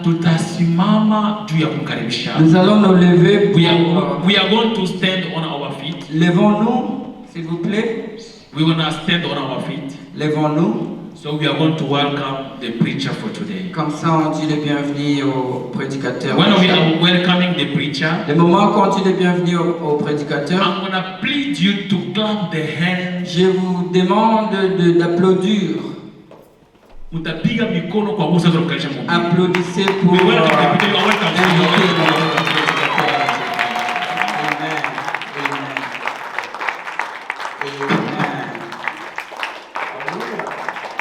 Tutasimama juu ya kukaribisha. Nous allons nous lever. We are going to stand on our feet. Levons-nous, s'il vous plaît. We want to stand on our feet. Levons-nous. So we are going to welcome the preacher for today. Comme ça, on dit le bienvenue au prédicateur. When we are welcoming the preacher, le moment qu'on dit le bienvenue au prédicateur, I'm going to plead you to clap the hands. Je vous demande d'applaudir. Mutapiga mikono kwa Musa za kukaribisha Mungu. Applaudissez pour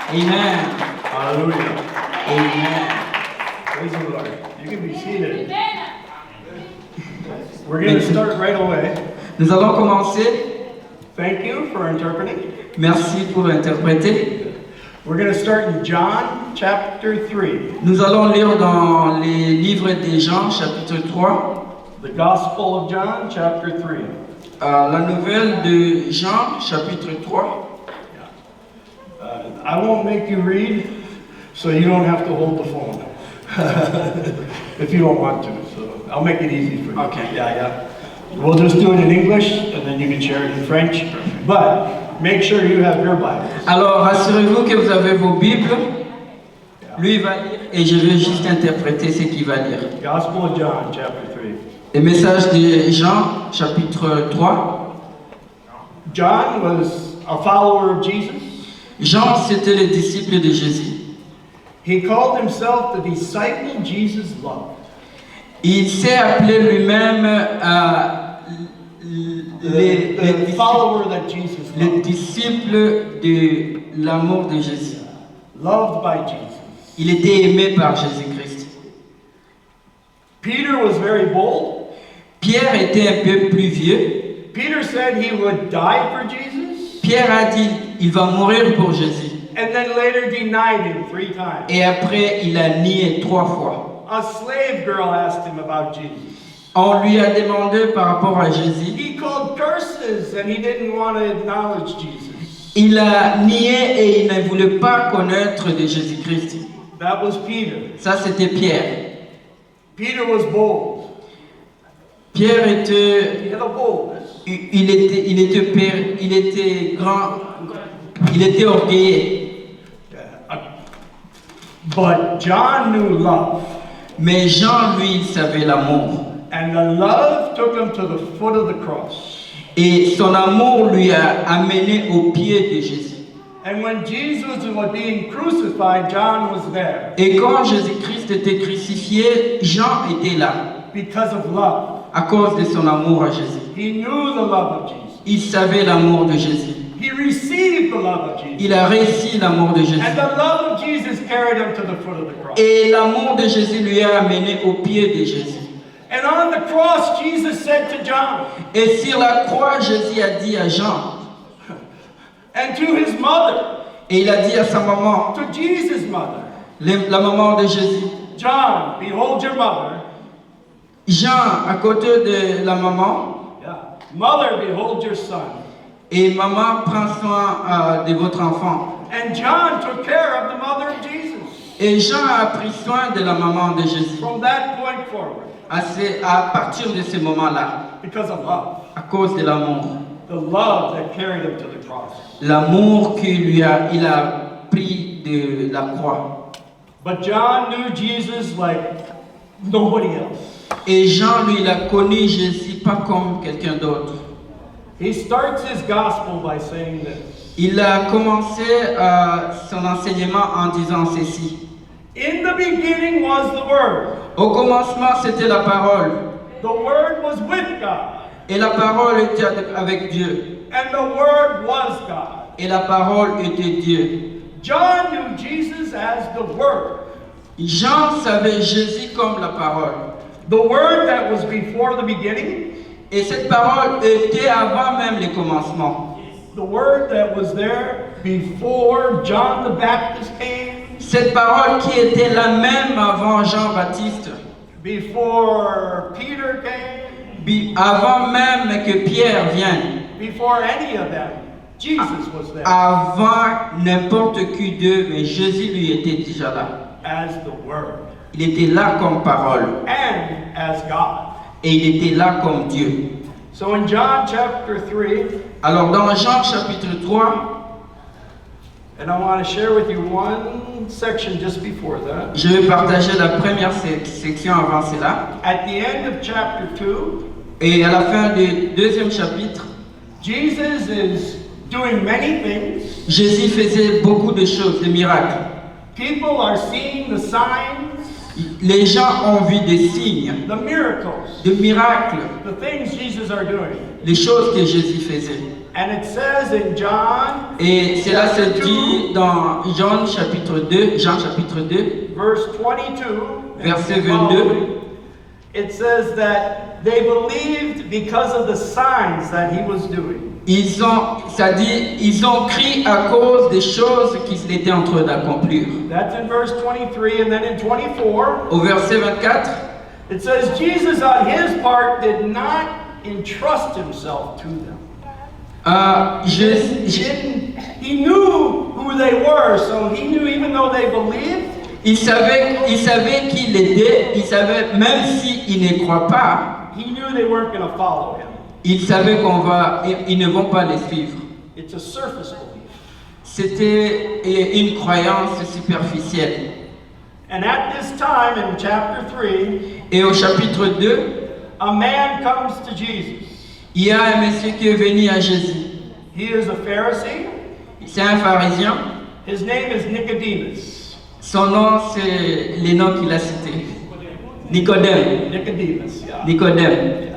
Amen. Amen. Hallelujah. Amen. Praise the Lord. You can be seated. We're going to start right away. Nous allons commencer. Thank you for interpreting. Merci pour interpréter. We're going to start in John chapter 3. Nous allons lire dans les livres de Jean chapitre 3. The Gospel of John chapter 3. La nouvelle de Jean chapitre 3. I won't make you read, so you don't have to hold the phone. If you don't want to, so I'll make it easy for you. Okay. Yeah. We'll just do it in English, and then you can share it in French. But make sure you have your Bibles. Alors, assurez-vous que vous avez vos Bibles. Lui va lire et je vais juste interpréter ce qu'il va lire. Gospel of John, chapter 3. Le message de Jean, chapitre 3. John was a follower of Jesus. Jean, c'était le disciple de Jésus. He called himself the disciple Jesus loved. Il s'est appelé lui-même the follower that Jesus le loved. disciple de l'amour de Jésus. Loved by Jesus. Il était aimé par Jésus-Christ. Peter was very bold. Pierre était un peu plus vieux. Peter said he would die for Jesus. Pierre a dit, il va mourir pour Jésus. And then later denied him 3 times. Et après, il a nié 3 fois. A slave girl asked him about Jesus. On lui a demandé par rapport à Jésus. He called curses and he didn't want to acknowledge Jesus. Il a nié et il ne voulait pas connaître de Jésus-Christ. That was Peter. Ça, c'était Pierre. Peter was bold. Pierre était... He had a boldness. Il était grand, il était orgueilleux. But John knew love. Mais Jean, lui, il savait l'amour. And the love took him to the foot of the cross. Et son amour lui a amené au pied de Jésus. And when Jesus was being crucified, John was there. Et quand Jésus-Christ était crucifié, Jean était là. Because of love. À cause de son amour à Jésus. He knew the love of Jesus. Il savait l'amour de Jésus. He received the love of Jesus. Il a reçu l'amour de Jésus. And the love of Jesus carried him to the foot of the cross. Et l'amour de Jésus lui a amené au pied de Jésus. And on the cross, Jesus said to John, Et sur la croix, Jésus a dit à Jean, and to his mother, et il a dit à sa maman, to Jesus' mother, la maman de Jésus, John, behold your mother. Jean, à côté de la maman, Yeah. Mother, behold your son. et maman prend soin de votre enfant. And John took care of the mother of Jesus. Et Jean a pris soin de la maman de Jésus. From that point forward. À partir de ce moment-là, Because of love. à cause de l'amour. The love that carried him to the cross. L'amour qu'il a pris de la croix. But John knew Jesus like nobody else. Et Jean, lui, il a connu Jésus pas comme quelqu'un d'autre. He starts his gospel by saying this. Il a commencé son enseignement en disant ceci. In the beginning was the Word. Au commencement, c'était la parole. The Word was with God. Et la parole était avec Dieu. And the Word was God. Et la parole était Dieu. John knew Jesus as the Word. Jean savait Jésus comme la parole. The Word that was before the beginning. Et cette parole était avant même le commencement. The Word that was there before John the Baptist came. Cette parole qui était la même avant Jean-Baptiste. Before Peter came. Avant même que Pierre vienne. Before any of them. Jesus was there avant n'importe qui d'eux, mais Jésus lui était déjà là. as the Word Il était là comme parole and as God. et il était là comme Dieu. So in John chapter 3, Alors dans Jean chapitre 3, and I want to share with you one section just before that. je vais partager la première section avant cela. At the end of chapter 2, Et à la fin du deuxième chapitre, Jesus is doing many things. Jésus faisait beaucoup de choses, de miracles. People are seeing the signs, Les gens ont vu des signes, the miracles, des miracles, the things Jesus are doing. les choses que Jésus faisait. And it says in John, Et cela se dit dans Jean chapitre 2, verse 22, Verset and 22. following, it says that they believed because of the signs that he was doing. ils ont crié à cause des choses qu'ils étaient en train d'accomplir. That's in verse 23, and then in 24, Au verset 24, it says Jesus on his part did not entrust himself to them. He knew who they were, so he knew even though they believed, il savait qui il était, il savait même s'il ne croit pas, he knew they weren't going to follow him. il savait ils ne vont pas les suivre. It's a surface belief. C'était une croyance superficielle. And at this time in chapter 3, Et au chapitre 2, a man comes to Jesus. il y a un monsieur qui est venu à Jésus. He is a Pharisee. C'est un pharisien. His name is Nicodemus. Son nom, c'est les noms qu'il a cités. Nicodème. Nicodemus, yeah. Nicodème.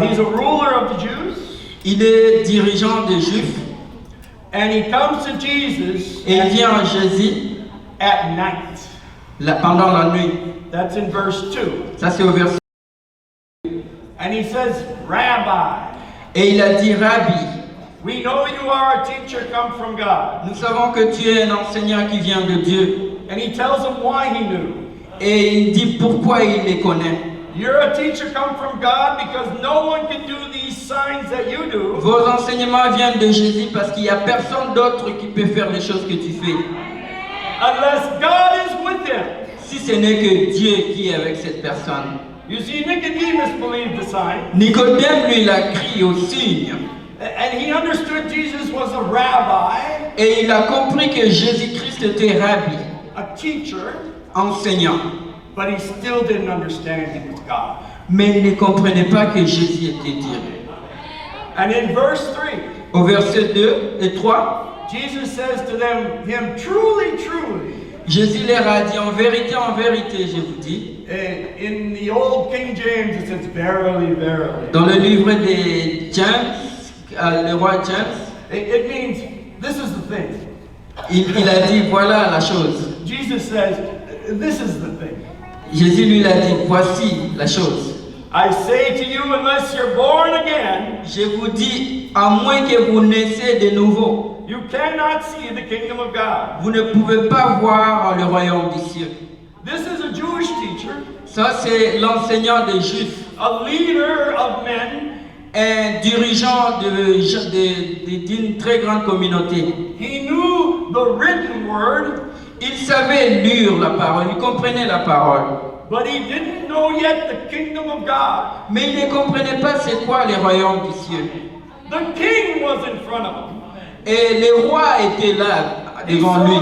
He's a ruler of the Jews. Il est dirigeant des Juifs. And he comes to Jesus Et il vient à Jésus at night. pendant la nuit. That's in verse 2. Ça, c'est au verset. And he says, Rabbi, Et il a dit, Rabbi, we know you are a teacher come from God. nous savons que tu es un enseignant qui vient de Dieu. And he tells him why he knew. Et il dit pourquoi il les connaît. You're a teacher come from God because no one can do these signs that you do Vos enseignements viennent de Jésus parce qu'il n'y a personne d'autre qui peut faire les choses que tu fais. unless God is with him. Si ce n'est que Dieu qui est avec cette personne. You see, Nicodemus believed the sign. Nicodème, lui, il a crié au signe. And he understood Jesus was a rabbi, Et il a compris que Jésus-Christ était rabbi, a teacher, enseignant. but he still didn't understand he was God. Mais il ne comprenait pas que Jésus était Dieu. And in verse 3, Au verset 2 et 3, Jesus says to him, truly, truly. Jésus leur a dit, en vérité, je vous dis. In the old King James, it says, verily, verily. Dans le livre de James, le roi James, It means, this is the thing. il a dit, voilà la chose. Jesus says, this is the thing. Jésus lui a dit, voici la chose. I say to you, unless you're born again, Je vous dis, à moins que vous naissez de nouveau, you cannot see the kingdom of God. vous ne pouvez pas voir le royaume des cieux. This is a Jewish teacher, Ça, c'est l'enseignant des Juifs, a leader of men. un dirigeant d'une très grande communauté. He knew the written word, Il savait lire la parole, il comprenait la parole. but he didn't know yet the kingdom of God. Mais il ne comprenait pas c'est quoi les royaumes des cieux. The king was in front of him. Et le roi était là devant lui.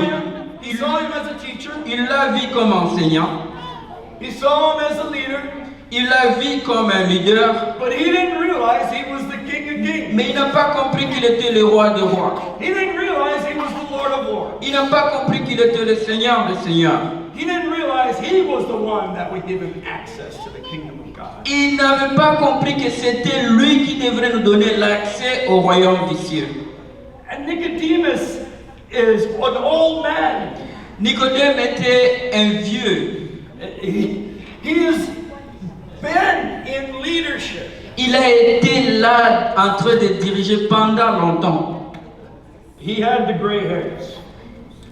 He saw him as a teacher. Il l'a vu comme enseignant. He saw him as a leader. Il l'a vu comme un leader. But he didn't realize he was the king of kings. Mais il n'a pas compris qu'il était le roi des rois. He didn't realize he was the Lord of lords. Il n'a pas compris qu'il était le Seigneur des seigneurs. He didn't realize he was the one that would give him access to the kingdom of God. Il n'avait pas compris que c'était lui qui devrait nous donner l'accès au royaume des cieux. And Nicodemus is an old man. Nicodème était un vieux. He has been in leadership. Il a été là en train de diriger pendant longtemps. He had the gray hairs.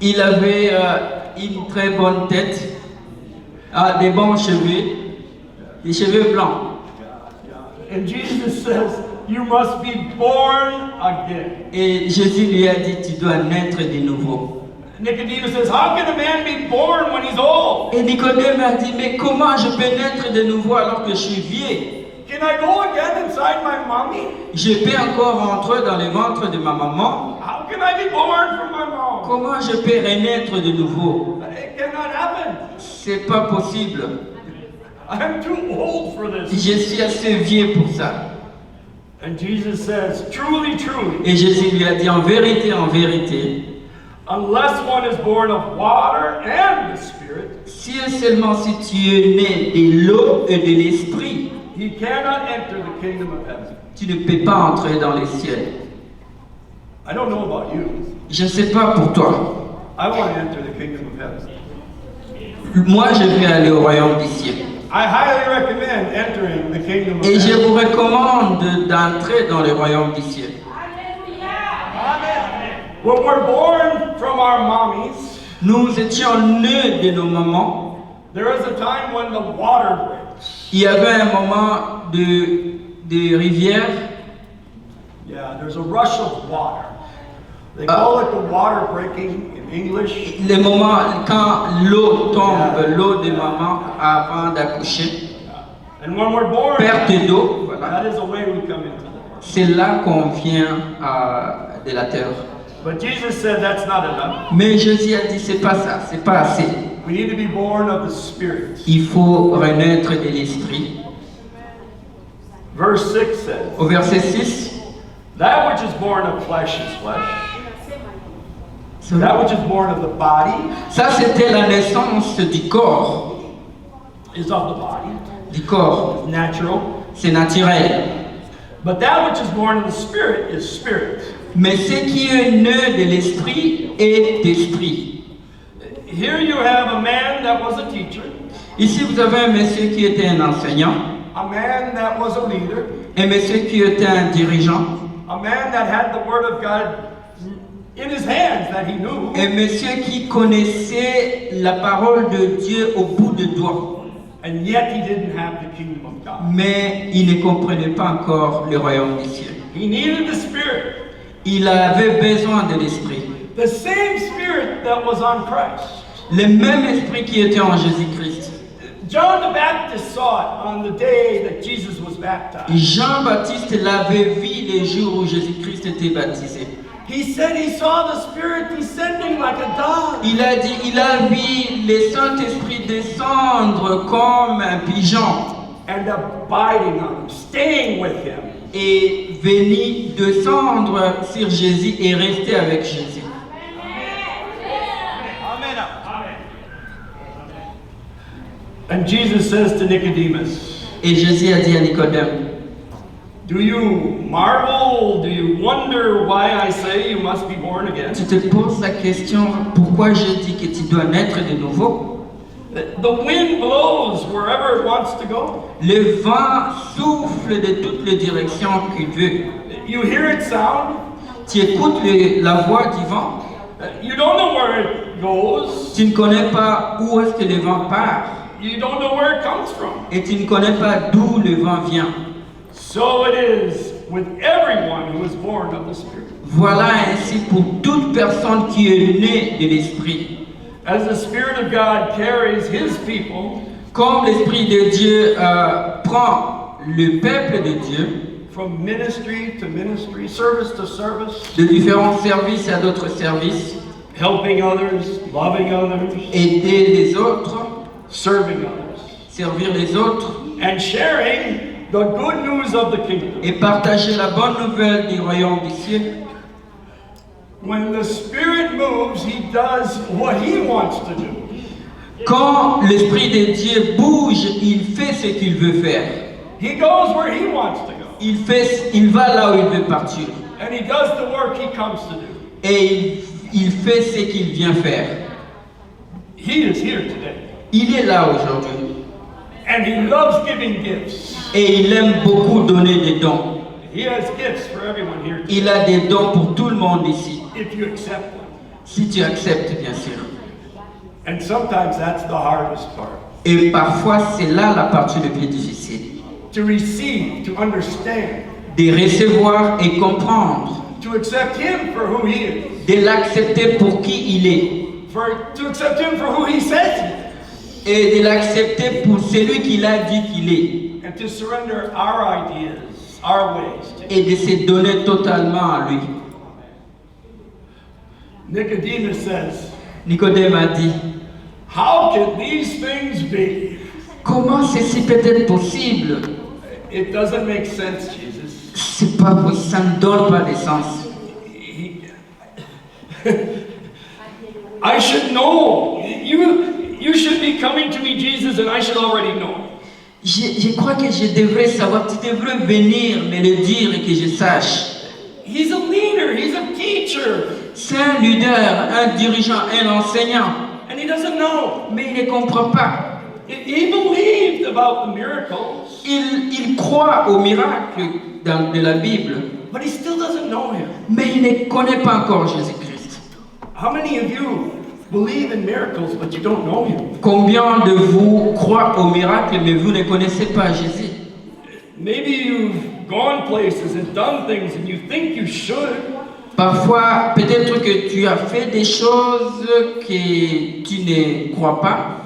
Il avait une très bonne tête, des bons cheveux, des cheveux blancs. And Jesus says, You must be born again. Et Jésus lui a dit, tu dois naître de nouveau. Nicodemus says, how can a man be born when he's old? Et Nicodème a dit, mais comment je peux naître de nouveau alors que je suis vieux? Can I go again inside my mommy? Je peux encore rentrer dans le ventre de ma maman? How can I be born from my mom? Comment je peux renaître de nouveau? It cannot happen. C'est pas possible. I'm too old for this. Je suis assez vieux pour ça. And Jesus says, truly, truly, Et Jésus lui a dit, en vérité, unless one is born of water and the Spirit, si et seulement si tu es né de l'eau et de l'esprit, he cannot enter the kingdom of heaven. tu ne peux pas entrer dans les cieux. I don't know about you. Je ne sais pas pour toi. I want to enter the kingdom of heaven. Moi, je vais aller au royaume des cieux. I highly recommend entering the kingdom of Et je heaven. vous recommande d'entrer dans le royaume des cieux. When we're born from our mommies, Nous étions nés de nos mamans. there is a time when the water breaks. Il y avait un moment de rivière. Yeah, there's a rush of water. They call it the water breaking in English. Le moment quand l'eau tombe, l'eau de maman avant d'accoucher. And when we're born, Perte d'eau, voilà. that is the way we come into the world. C'est là qu'on vient de la terre. But Jesus said that's not enough. Mais Jésus a dit, c'est pas ça, c'est pas assez. We need to be born of the Spirit. Il faut renaître de l'esprit. Verse 6 says, Au verset 6, that which is born of flesh is flesh. That which is born of the body ça c'était la naissance du corps. is of the body, Du corps, natural. c'est naturel. But that which is born of the Spirit is spirit. Mais ce qui est né de l'esprit est d'esprit. Here you have a man that was a teacher, Ici, vous avez un monsieur qui était un enseignant, a man that was a leader, un monsieur qui était un dirigeant, a man that had the Word of God in his hands that he knew, un monsieur qui connaissait la parole de Dieu au bout de doigt, and yet he didn't have the kingdom of God. mais il ne comprenait pas encore le royaume des cieux. He needed the Spirit, Il avait besoin de l'esprit. the same Spirit that was on Christ. Le même esprit qui était en Jésus-Christ. John the Baptist saw it on the day that Jesus was baptized. Jean-Baptiste l'avait vu le jour où Jésus-Christ était baptisé. He said he saw the Spirit descending like a dove. Il a dit, il a vu le Saint-Esprit descendre comme un pigeon And abiding on him, staying with him. et venir descendre sur Jésus et rester avec Jésus. And Jesus says to Nicodemus, Et Jésus a dit à Nicodème, do you marvel, do you wonder why I say you must be born again? tu te poses la question, pourquoi je dis que tu dois naître de nouveau? The wind blows wherever it wants to go. Le vent souffle de toutes les directions qu'il veut. You hear it sound, Tu écoutes la voix du vent, you don't know where it goes, tu ne connais pas où est-ce que le vent part you don't know where it comes from. et tu ne connais pas d'où le vent vient. So it is with everyone who is born of the Spirit. Voilà ainsi pour toute personne qui est née de l'Esprit. As the Spirit of God carries His people Comme l'Esprit de Dieu prend le peuple de Dieu from ministry to ministry, service to service, de différents services à d'autres services, helping others, loving others, aider les autres, serving others, servir les autres and sharing the good news of the kingdom. et partager la bonne nouvelle du royaume des cieux. When the Spirit moves, He does what He wants to do. Quand l'Esprit de Dieu bouge, il fait ce qu'il veut faire. He goes where He wants to go. Il va là où il veut partir. And He does the work He comes to do. Et il fait ce qu'il vient faire. He is here today. Il est là aujourd'hui. And He loves giving gifts. Et il aime beaucoup donner des dons. He has gifts for everyone here today, Il a des dons pour tout le monde ici. if you accept them. Si tu acceptes, bien sûr. And sometimes that's the hardest part. Et parfois, c'est là la partie la plus difficile. To receive, to understand, de recevoir et comprendre, to accept Him for who He is, de l'accepter pour qui il est, to accept Him for who He says He et de l'accepter pour celui qu'il a dit qu'il est, is, and to surrender our ideas, our ways to Him. et de se donner totalement à lui. Nicodemus says, Nicodème a dit, how can these things be? comment ceci peut être possible? It doesn't make sense, Jesus. C'est pas possible, ça ne donne pas de sens. I should know. You should be coming to me, Jesus, and I should already know. Je crois que je devrais savoir, tu devrais venir me le dire et que je sache. He's a leader, he's a teacher, C'est un leader, un dirigeant, un enseignant, and he doesn't know. mais il ne comprend pas. He believed about the miracles, Il croit aux miracles de la Bible, but he still doesn't know him. mais il ne connaît pas encore Jésus-Christ. How many of you believe in miracles, but you don't know him? Combien de vous croient aux miracles, mais vous ne connaissez pas Jésus? Maybe you've gone places and done things and you think you should, Parfois, peut-être que tu as fait des choses que tu ne crois pas,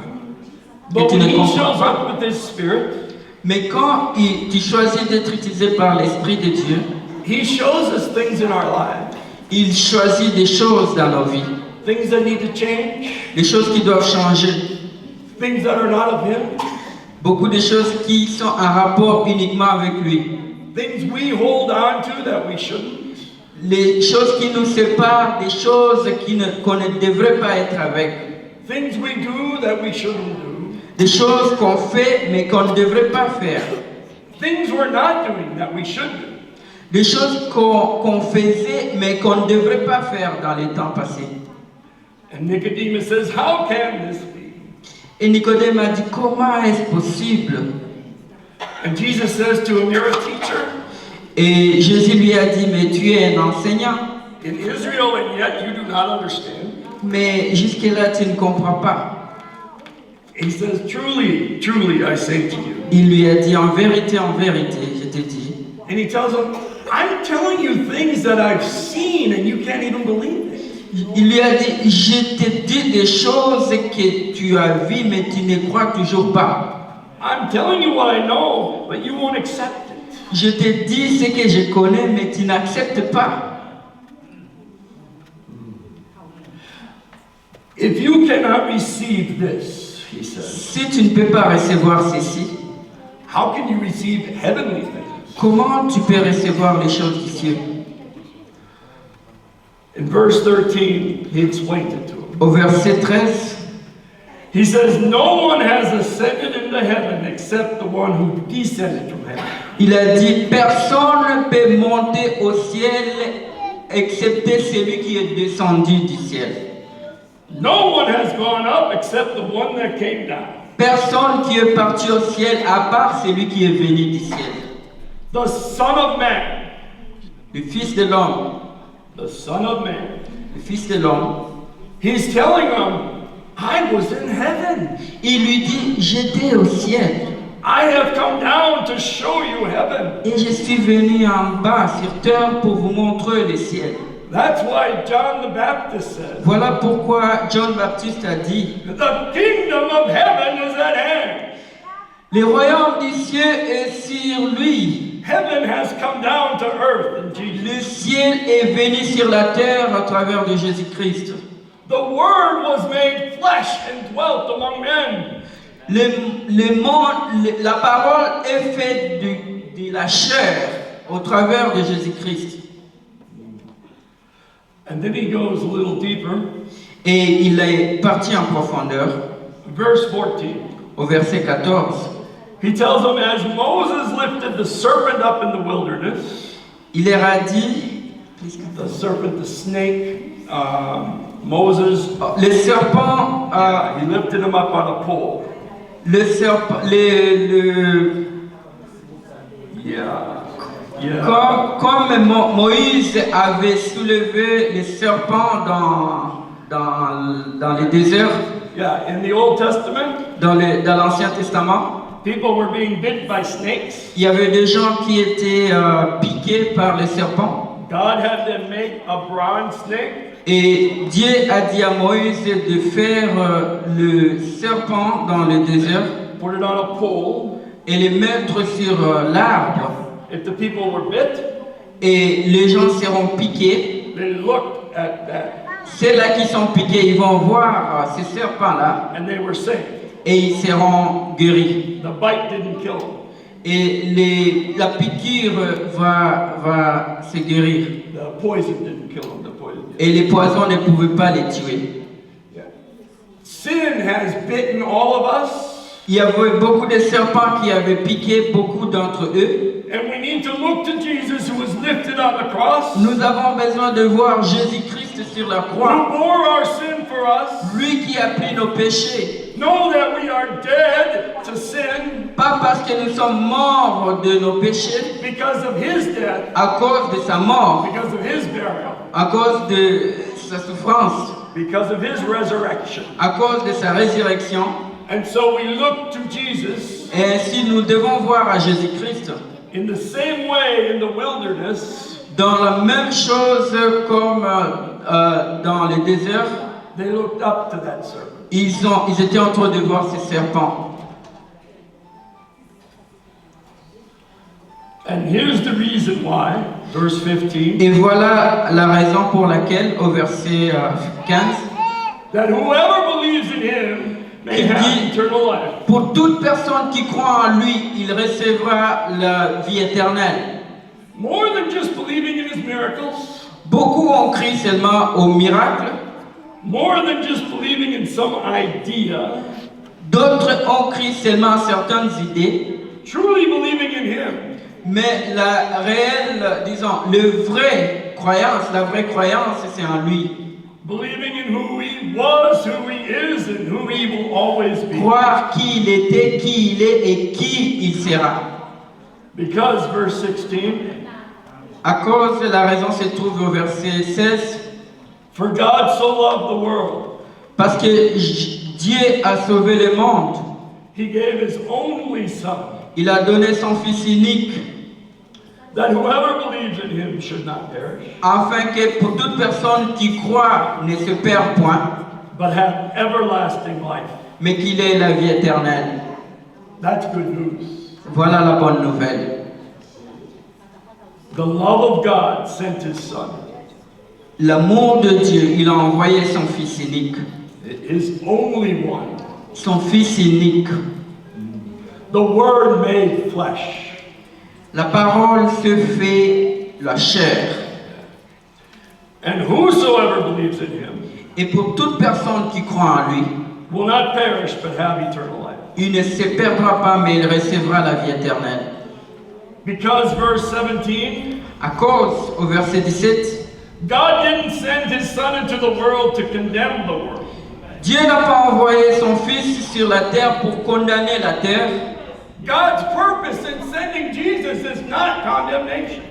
que but tu when ne he comprends shows pas. up with his spirit, Mais quand tu choisis d'être utilisé par l'Esprit de Dieu, he shows us things in our lives, il choisit des choses dans nos vies, things that need to change, des choses qui doivent changer, things that are not of him, beaucoup de choses qui sont en rapport uniquement avec lui, things we hold on to that we shouldn't. les choses qui nous séparent, des choses qu'on ne devrait pas être avec, Things we do that we shouldn't do. des choses qu'on fait mais qu'on ne devrait pas faire, Things we're not doing that we should do. des choses qu'on faisait mais qu'on ne devrait pas faire dans les temps passés. And Nicodemus says, how can this be? Et Nicodème a dit, comment est-ce possible? And Jesus says to him, you're a teacher Et Jésus lui a dit, mais tu es un enseignant, in Israel and yet you do not understand. mais jusque-là tu ne comprends pas. He says, truly, truly, I say to you. Il lui a dit, en vérité, je te dis. And he tells him, I'm telling you things that I've seen and you can't even believe it. Il lui a dit, je te dis des choses que tu as vues, mais tu ne crois toujours pas. I'm telling you what I know, but you won't accept it. Je te dis ce que je connais, mais tu n'acceptes pas. If you cannot receive this, he says, Si tu ne peux pas recevoir ceci, how can you receive heavenly things? comment tu peux recevoir les choses du ciel? In verse 13, he explains it to him. Au verset 13, He says, no one has ascended into heaven except the one who descended from heaven. il a dit, personne ne peut monter au ciel excepté celui qui est descendu du ciel. No one has gone up except the one that came down. Personne qui est parti au ciel à part celui qui est venu du ciel. The Son of Man. Le Fils de l'homme, The Son of Man. le Fils de l'homme, He's telling them, I was in heaven. il lui dit, j'étais au ciel I have come down to show you heaven. et je suis venu en bas sur terre pour vous montrer le ciel. That's why John the Baptist said, Voilà pourquoi John Baptiste a dit, the kingdom of heaven is at hand. le royaume du ciel est sur lui. Heaven has come down to earth in Jesus. Le ciel est venu sur la terre à travers de Jésus-Christ. The Word was made flesh and dwelt among men. La parole est faite de la chair au travers de Jésus-Christ. And then he goes a little deeper. Et il est parti en profondeur. Verse 14. Au verset 14, He tells them, as Moses lifted the serpent up in the wilderness, il leur a dit, the serpent, the snake, Moses, le serpent, he lifted him up on a pole. le serpent, comme Moïse avait soulevé les serpents dans les déserts, Yeah, in the Old Testament, dans l'Ancien Testament, People were being bit by snakes. Il y avait des gens qui étaient piqués par les serpents. God had them make a bronze snake. Et Dieu a dit à Moïse de faire le serpent dans le désert Put it on a pole. et les mettre sur l'arbre. If the people were bit, Et les gens seront piqués. they looked at that Ceux-là qui sont piqués, ils vont voir ces serpents-là and they were saved. et ils seront guéris. The bite didn't kill them. Et la piqûre va se guérir. The poison didn't kill them. The poison did. Et les poisons ne pouvaient pas les tuer. Yeah. Sin has bitten all of us. Il y avait beaucoup de serpents qui avaient piqué beaucoup d'entre eux. And we need to look to Jesus who was lifted on the cross, Nous avons besoin de voir Jésus-Christ sur la who croix. bore our sin for us. Lui qui a pris nos péchés. Know that we are dead to sin Pas parce que nous sommes morts de nos péchés, because of his death, à cause de sa mort, because of his burial, à cause de sa souffrance, because of his resurrection. à cause de sa résurrection. And so we look to Jesus Et ainsi nous devons voir à Jésus-Christ in the same way in the wilderness. dans la même chose comme dans le désert. They looked up to that serpent. Ils étaient en train de voir ces serpents. And here's the reason why, verse 15, Et voilà la raison pour laquelle au verset 15, that whoever believes in him may Il have dit- eternal life. pour toute personne qui croit en lui, il recevra la vie éternelle. More than just believing in his miracles, Beaucoup ont cru seulement au miracle, more than just believing in some idea, d'autres ont cru seulement à certaines idées, truly believing in him. mais la réelle, disons, la vraie croyance, c'est en lui. Believing in who he was, who he is, and who he will always be. Croire qui il était, qui il est et qui il sera. Because, verse 16, À cause de la raison se trouve au verset 16, for God so loved the world, parce que Dieu a sauvé le monde. he gave his only Son, Il a donné son Fils unique, that whoever believes in him should not perish, afin que pour toute personne qui croit ne se perd point, but have everlasting life. mais qu'il ait la vie éternelle. That's good news. Voilà la bonne nouvelle. The love of God sent his Son, L'amour de Dieu, il a envoyé son Fils unique. his only one, Son Fils unique. the Word made flesh. La parole se fait la chair. And whosoever believes in him Et pour toute personne qui croit en lui, will not perish but have eternal life. il ne se perdra pas, mais il recevra la vie éternelle. Because, verse 17, À cause, au verset 17, God didn't send his Son into the world to condemn the world, Dieu n'a pas envoyé son Fils sur la terre pour condamner la terre. God's purpose in sending Jesus is not condemnation.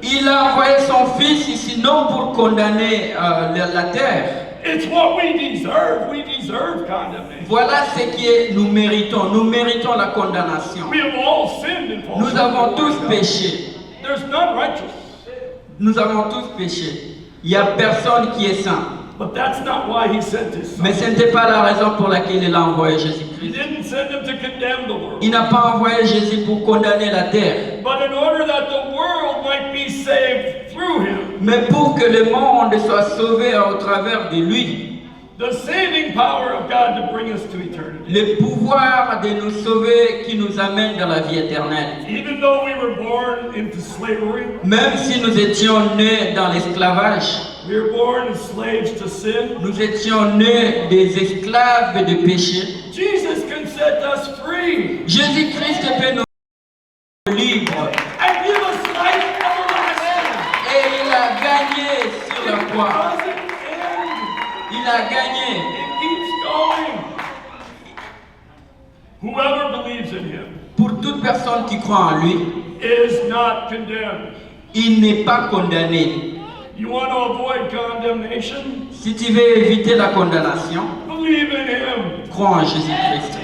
Il a envoyé son Fils ici non pour condamner la terre. It's what we deserve. We deserve condemnation. Voilà ce que nous méritons. Nous méritons la condamnation. We have all sinned and fallen Nous short avons of the tous glory of God. péché. There's none righteous. Nous avons tous péché. Il n'y a personne qui est saint. But that's not why he sent his Son. Mais ce n'était pas la raison pour laquelle il a envoyé He Jésus-Christ. didn't send him to condemn the world, Il n'a pas envoyé Jésus pour condamner la terre, but in order that the world might be saved through him. mais pour que le monde soit sauvé au travers de lui. The saving power of God to bring us to eternity. Le pouvoir de nous sauver qui nous amène dans la vie éternelle. Even though we were born into slavery, Même si nous étions nés dans l'esclavage, we were born as slaves to sin, nous étions nés des esclaves de péché, Jesus can set us free Jésus-Christ peut nous rendre libres. and give us life everlasting. Et il a gagné sur la It croix. doesn't end. Il a gagné. It keeps going. Whoever believes in him Pour toute personne qui croit en lui, is not condemned. il n'est pas condamné. You want to avoid condemnation? Si tu veux éviter la condamnation, Believe in him. crois en Jésus-Christ.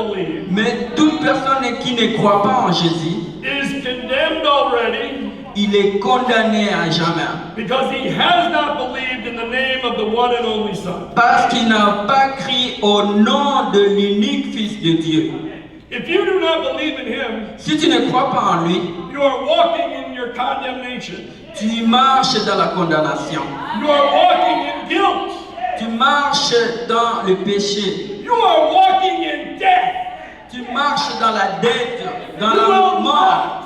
believe Mais toute personne qui ne croit pas en Jésus, is condemned already il est condamné à jamais. because he has not believed in the name of the one and only Son. Parce qu'il n'a pas crié au nom de l'unique Fils de Dieu. If you do not believe in him, Si tu ne crois pas en lui, you are walking in your condemnation. tu marches dans la condamnation. You are walking in guilt. Tu marches dans le péché. You are walking in death. Tu marches dans la dette, dans You la will mort.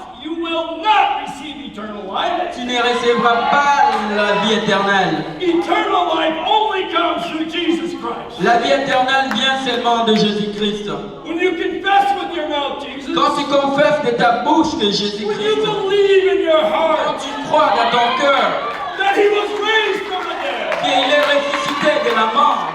not receive eternal life. Tu ne recevras pas la vie éternelle. Eternal life only comes through Jesus Christ. La vie éternelle vient seulement de Jésus-Christ. When you confess with your mouth Jesus, Quand tu confesses de ta bouche que when you Jésus-Christ, believe in your quand heart tu crois dans ton cœur that he was raised from the dead, qu'il est ressuscité de la mort,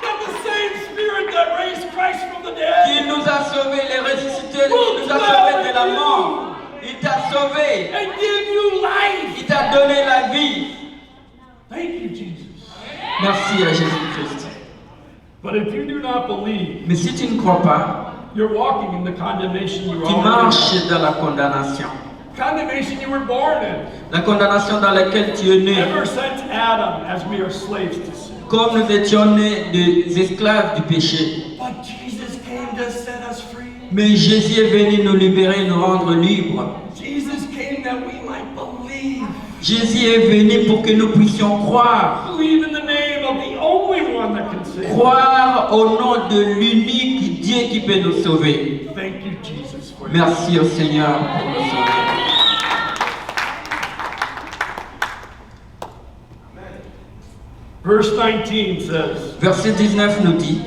that the same Spirit that raised Christ from the dead qu'il nous a sauvés, il est ressuscité, il nous a sauvés de la mort. Il t'a sauvé, and give you life. il t'a donné la vie. Thank you, Jesus. Merci à Jésus-Christ. But if you do not believe, Mais si tu ne crois pas, you're walking in the condemnation you tu already marches dans la condamnation. condemnation you were born in. La condamnation dans laquelle tu es né. Ever since Adam, as we are slaves to sin. Comme nous étions nés des esclaves du péché. But Jesus came to set us free. Mais Jésus est venu nous libérer, nous rendre libres. Jesus came that we might believe. Jésus est venu pour que nous puissions croire. Believe in the name of the only one that can save. Croire au nom de l'unique Dieu qui peut nous sauver. Thank you, Jesus, for your Merci au Seigneur pour nous sauver. Verse 19 says, Verset 19 nous dit,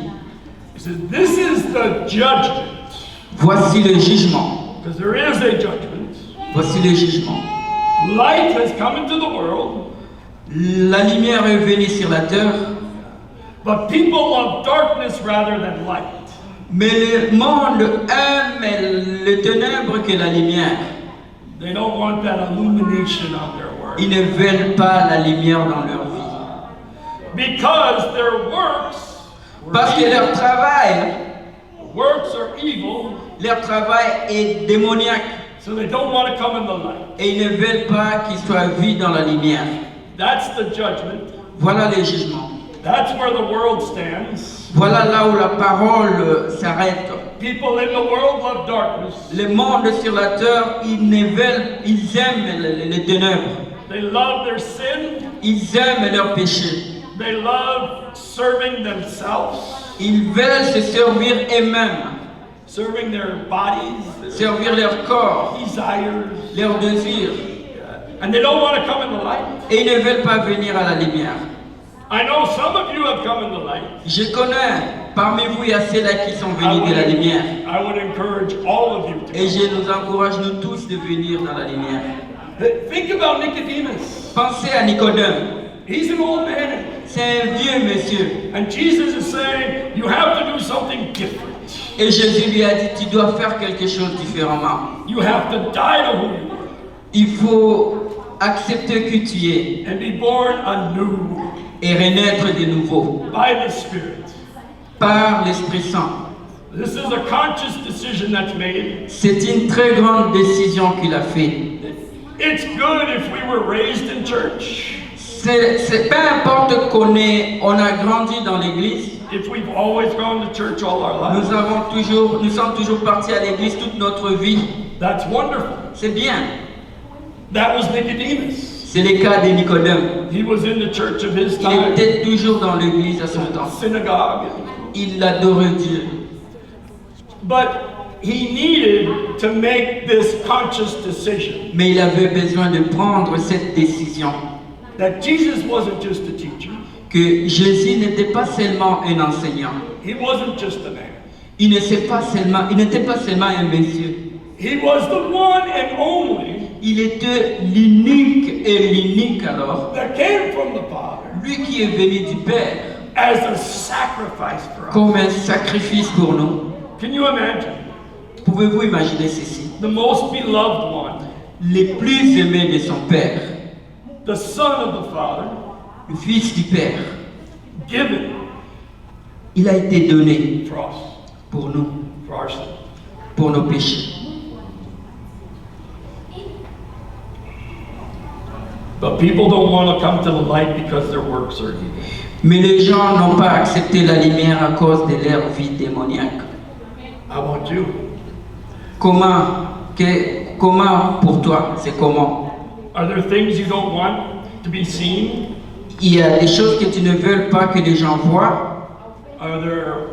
it says, this is the judgment. voici le jugement. Because there is a judgment. Voici le jugement. Light has come into the world, La lumière est venue sur la terre, but people love darkness rather than light. mais le monde aime les ténèbres que la lumière. They don't want that illumination on their work. Ils ne veulent pas la lumière dans leur vie. Because their works Parce que leur travail est démoniaque. so they don't want to come in the light. Et ils ne veulent pas qu'ils soient vus dans la lumière. That's the judgment. Voilà le jugement. That's where the world stands. Voilà là où la parole s'arrête. People in the world love darkness. Le monde sur la terre, ils aiment les ténèbres. They love their sin. Ils aiment leur péché. They love serving themselves, Ils veulent se servir eux-mêmes, serving their bodies, servir leur corps, desires, leurs désirs. and they don't want to come in the light. Et ils ne veulent pas venir à la lumière. I know some of you have come in the light. Je connais, parmi vous, il y a ceux-là qui sont venus de la lumière. I would encourage all of you to Et je nous encourage, nous tous, de venir dans la lumière. think about Nicodemus. Pensez à Nicodème. He's an old man, C'est un vieux monsieur. and Jesus is saying, you have to do something different. Et Jésus lui a dit, tu dois faire quelque chose différemment. You have to die to who you are Il faut accepter que tu es and be born anew et renaître de nouveau by the Spirit. par l'Esprit Saint. This is a conscious decision that's made. C'est une très grande décision qu'il a faite. It's good if we were raised in church, C'est peu importe on a grandi dans l'église, if we've always gone to church all our lives. nous sommes toujours partis à l'église toute notre vie. That's wonderful. C'est bien. That was Nicodemus. C'est le cas de Nicodème. He was in the church of his Il time, était toujours dans l'église à son temps. synagogue. Il adorait Dieu. But he needed to make this conscious decision Mais il avait besoin de prendre cette décision. that Jesus wasn't just a teacher. Que Jésus n'était pas seulement un enseignant. He wasn't just a man. Il n'était pas seulement un monsieur. He was the one and only Il était l'unique alors. that came from the Father Lui qui est venu du Père as a sacrifice for us. comme un sacrifice pour nous. Can you imagine? Pouvez-vous imaginer ceci? The most beloved one, Les plus aimés de son Père, the Son of the Father, le Fils du Père, given il a été donné for us. pour nous. for our sin. pour nos péchés. But people don't want to come to the light because their works are evil. Mais les gens n'ont pas accepté la lumière à cause de leur vie démoniaque. How about you? Comment pour toi, c'est comment? Are there things you don't want to be seen? Il y a des choses que tu ne veux pas que les gens voient. Are there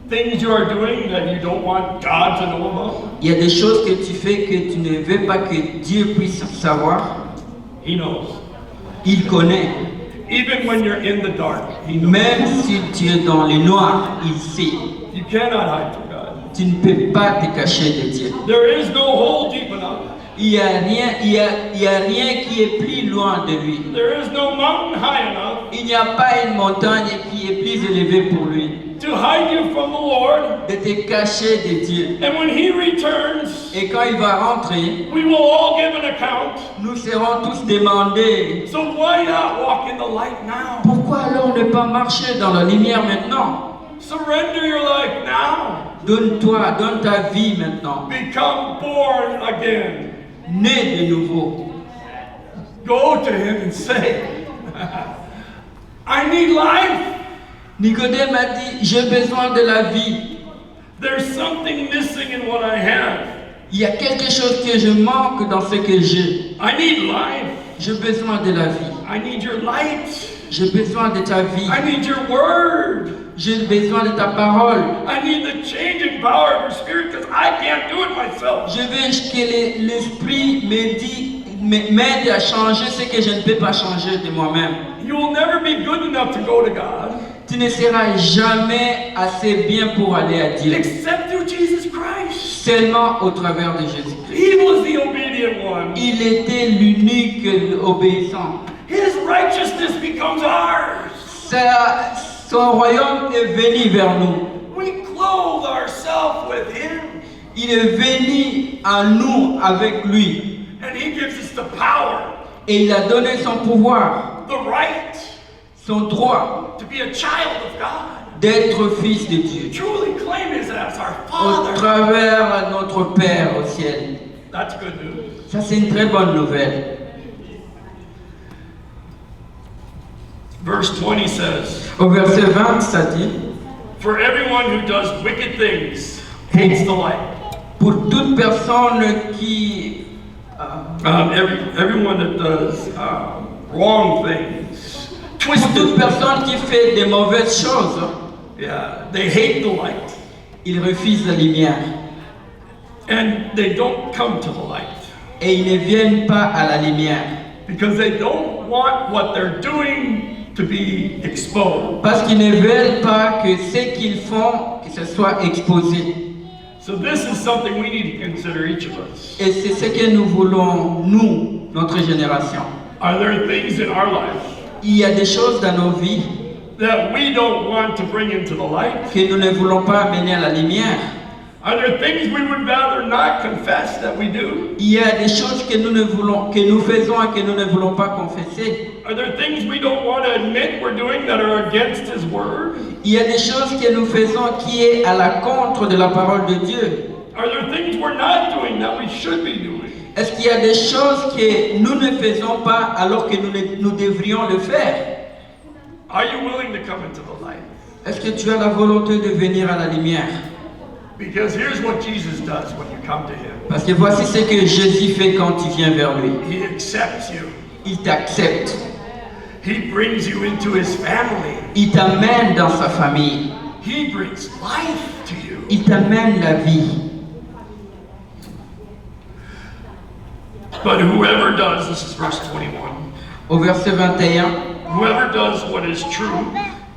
things you are doing that you don't want God to know about? Il y a des choses que tu fais que tu ne veux pas que Dieu puisse savoir. He knows. Il connaît. Even when you're in the dark, He knows. Même si tu es dans le noir, il sait. You cannot hide from God. Tu ne peux pas te cacher de Dieu. There is no hole deep enough. Il y a rien qui est plus loin de lui. There is no mountain high enough Il n'y a pas une montagne qui est plus élevée pour lui. to hide you from the Lord. De te cacher de Dieu. And when He returns, Et quand il va rentrer, we will all give an account. nous serons tous demandés. So why not walk in the light now? Pourquoi alors ne pas marcher dans la lumière maintenant? Surrender your life now. Donne ta vie maintenant. Become born again. Né de nouveau. Go to Him and say, I need life. Nicodème a dit, j'ai besoin de la vie. There's something missing in what I have. Il y a quelque chose que je manque dans ce que j'ai. I need life. J'ai besoin de la vie. I need your light. J'ai besoin de ta vie. I need your word. J'ai besoin de ta parole. I need the changing power of your spirit because I can't do it myself. Je veux que l'Esprit m'aide à changer ce que je ne peux pas changer de moi-même. You will never be good enough to go to God Tu ne seras jamais assez bien pour aller à Dieu. except through Jesus Christ. Seulement au travers de Jésus-Christ. He was the obedient one. Il était l'unique obéissant. His righteousness becomes ours. Son royaume est venu vers nous. We clothe ourselves with Him, Il est venu à nous avec lui. and He gives us the power, Et il a donné son pouvoir, the right son droit to be a child of God. d'être fils de Dieu. Truly claim Him as our Au Father. travers de notre Père au ciel. That's good news. Ça, c'est une très bonne nouvelle. Verse 20 says, Au verset 20, ça dit, For everyone who does wicked things hates the light. pour toute personne qui... Everyone that does wrong things, pour twisted toute things, personne qui fait des mauvaises choses, yeah, they hate the light. il refuse la lumière. And they don't come to the light Et ils ne viennent pas à la lumière. because they don't want what they're doing to be exposed. Parce qu'ils ne veulent pas que ce qu'ils font, que ce soit exposé. So this is something we need to consider, each of us. Et c'est ce que nous voulons, nous, notre génération. Are there things in our life Il y a des choses dans nos vies that we don't want to bring into the light? que nous ne voulons pas amener à la lumière. Are there things we would rather not confess that we do? Il y a des choses que nous faisons et que nous ne voulons pas confesser. Are there things we don't want to admit we're doing that are against His Word? Il y a des choses que nous faisons qui est à la contre de la parole de Dieu. Are there things we're not doing that we should be doing? Est-ce qu'il y a des choses que nous ne faisons pas alors que nous devrions le faire? Are you willing to come into the light? Est-ce que tu as la volonté de venir à la lumière? Because here's what Jesus does when you come to Him. Parce que voici ce que Jésus fait quand tu viens vers lui. He accepts you. Il t'accepte. He brings you into His family. Il t'amène dans sa famille. He brings life to you. Il t'amène la vie. But whoever does, this is verse 21, Au verset 21, whoever does what is true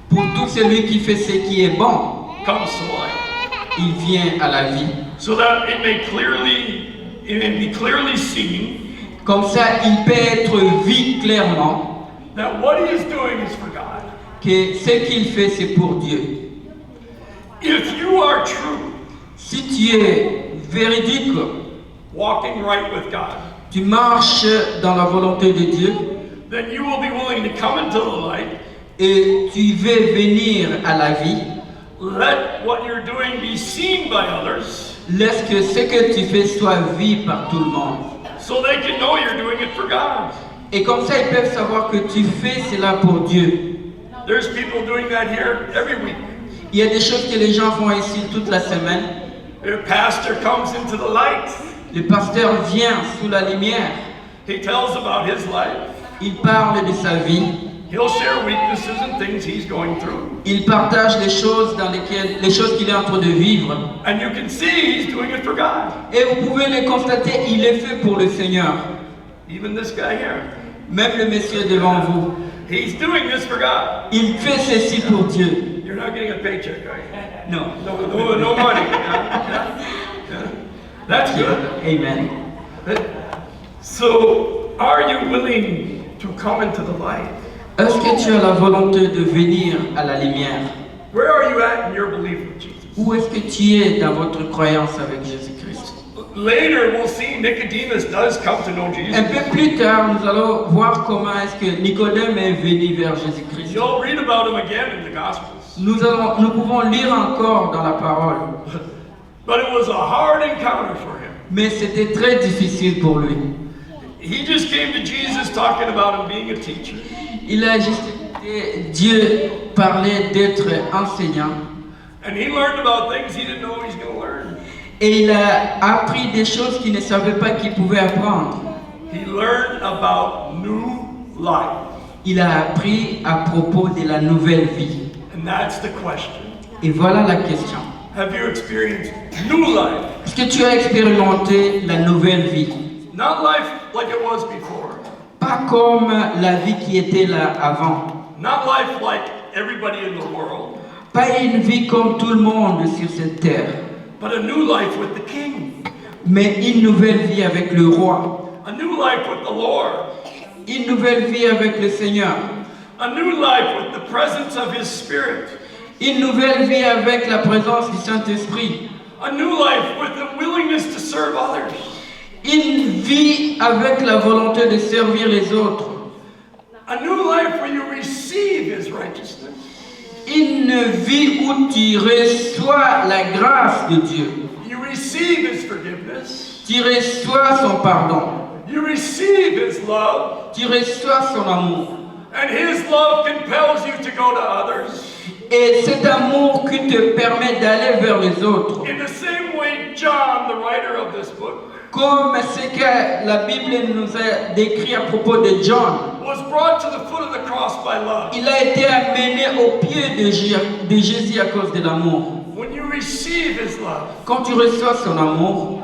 pour tout celui qui fait ce qui est bon, comes to light, il vient à la vie. so that it may be clearly seen Comme ça, il peut être vu clairement that what he is doing is for God. que ce qu'il fait, c'est pour Dieu. If you are true, Si tu es véridique, walking right with God, tu marches dans la volonté de Dieu then you will be willing to come into the light, et tu veux venir à la vie, Let what you're doing be seen by others Laisse que ce que tu fais soit vu par tout le monde. so they can know you're doing it for God. Et comme ça, ils peuvent savoir que tu fais cela pour Dieu. There's people doing that here every week. Il y a des choses que les gens font ici toute la semaine. Their pastor comes into the light. Le pasteur vient sous la lumière. He tells about his life. Il parle de sa vie. He'll share weaknesses and things he's going through. Il partage les choses qu'il est en train de vivre. And you can see he's doing it for God. Et vous pouvez le constater, il est fait pour le Seigneur. Even this guy here. Même le monsieur devant vous. He's doing this for God. Il fait ceci pour Dieu. You're not getting a paycheck, are you? Non. No money. Yeah. That's good. Amen. So, are you willing to come into the light? Est-ce que tu as la volonté de venir à la lumière? Where are you at in your belief with Jesus? Où est-ce que tu es dans votre croyance avec Jésus-Christ? Later, we'll see Nicodemus does come to know Un Jesus. peu plus tard, nous allons voir comment est-ce que Nicodème est venu vers Jésus-Christ. You'll read about him again in the Gospels. Nous pouvons lire encore dans la parole, But it was a hard encounter for him. mais c'était très difficile pour lui. He just came to Jesus talking about him being a teacher. Il a juste écouté Dieu parler d'être enseignant And he learned about things he didn't know he was going to learn. et il a appris des choses qu'il ne savait pas qu'il pouvait apprendre. He learned about new life. Il a appris à propos de la nouvelle vie. And that's the question. Et voilà la question. Have you experienced new life? Est-ce que tu as expérimenté la nouvelle vie? Not life like it was before. Pas comme la vie qui était là avant. Not life like everybody in the world. Pas une vie comme tout le monde sur cette terre. But a new life with the King. Mais une nouvelle vie avec le roi. A new life with the Lord. Une nouvelle vie avec le Seigneur. A new life with the presence of His Spirit. Une nouvelle vie avec la présence du Saint-Esprit. A new life with the willingness to serve others. Une vie avec la volonté de servir les autres. A new life where you receive His righteousness. Une vie où tu reçois la grâce de Dieu. You receive His forgiveness. Tu reçois son pardon. You receive His love. Tu reçois son amour. And His love compels you to go to others. Et cet amour qui te permet d'aller vers les autres. In the same way, John, the writer of this book, Comme ce que la Bible nous a décrit à propos de John. was brought to the foot of the cross by love. Il a été amené au pied de Jésus à cause de l'amour. When you receive His love, Quand tu reçois son amour,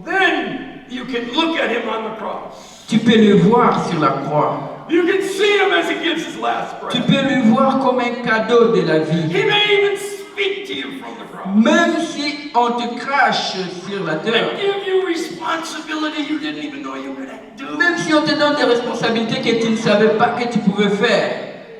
then you can look at Him on the cross. tu peux le voir sur la croix. You can see Him as He gives His last Tu breath. peux le voir comme un cadeau de la vie. He may even speak to you from the cross Même si on te crache sur la terre, and give you responsibility you didn't even know you could do. même si on te donne des responsabilités que tu ne savais pas que tu pouvais faire,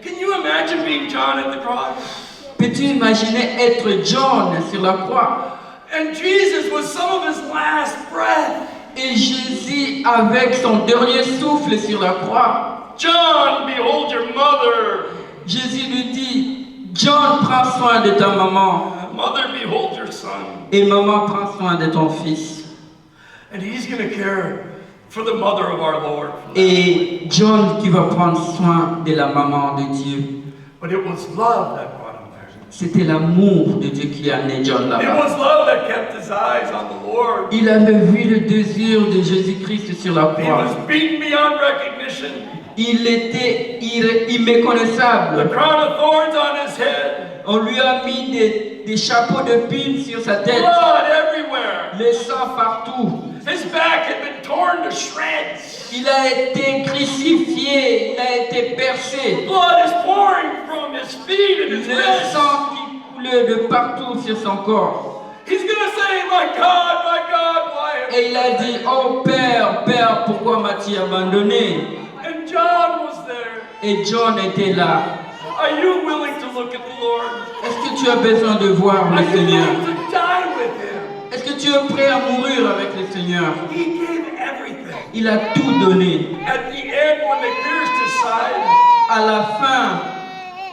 Can you imagine being John at the cross? peux-tu imaginer être John sur la croix? And Jesus with some of His last breath. Et Jésus avec son dernier souffle sur la croix. John, behold your mother. Jésus lui dit, John, prends soin de ta maman. Mother, behold your son. Et maman, prends soin de ton fils. And He's going to care for the mother of our Lord. Et John qui va prendre soin de la maman de Dieu. But it was love that brought him there. C'était l'amour de Dieu qui a amené John It là-bas. was love that kept his eyes on the Lord. Il avait vu le désir de Jésus-Christ sur la He croix. was beaten beyond recognition. Il était The imméconnaissable. crown of thorns on his head. On lui a mis des chapeaux de pine sur sa tête. Blood everywhere. Le sang partout. His back had been torn to shreds. Il a été crucifié. Il a été percé. Blood is pouring from his feet and his Le wrists. sang qui coulait de partout sur son corps. He's going to say, my God, why have Et il a dit, oh Père, Père, pourquoi m'as-tu abandonné? And John was there. Et John était là. Are you willing to look at the Lord? Est-ce que tu as besoin de voir Are le you Seigneur? willing to die with Him? Est-ce que tu es prêt à mourir avec le Seigneur? He gave everything. Il a tout donné. At the end, when they pierced his side, À la fin,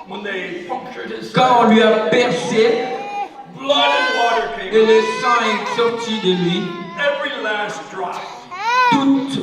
when they punctured his quand on side, lui a percé, blood and water came et le out. sang est sorti de lui, Every last drop. toute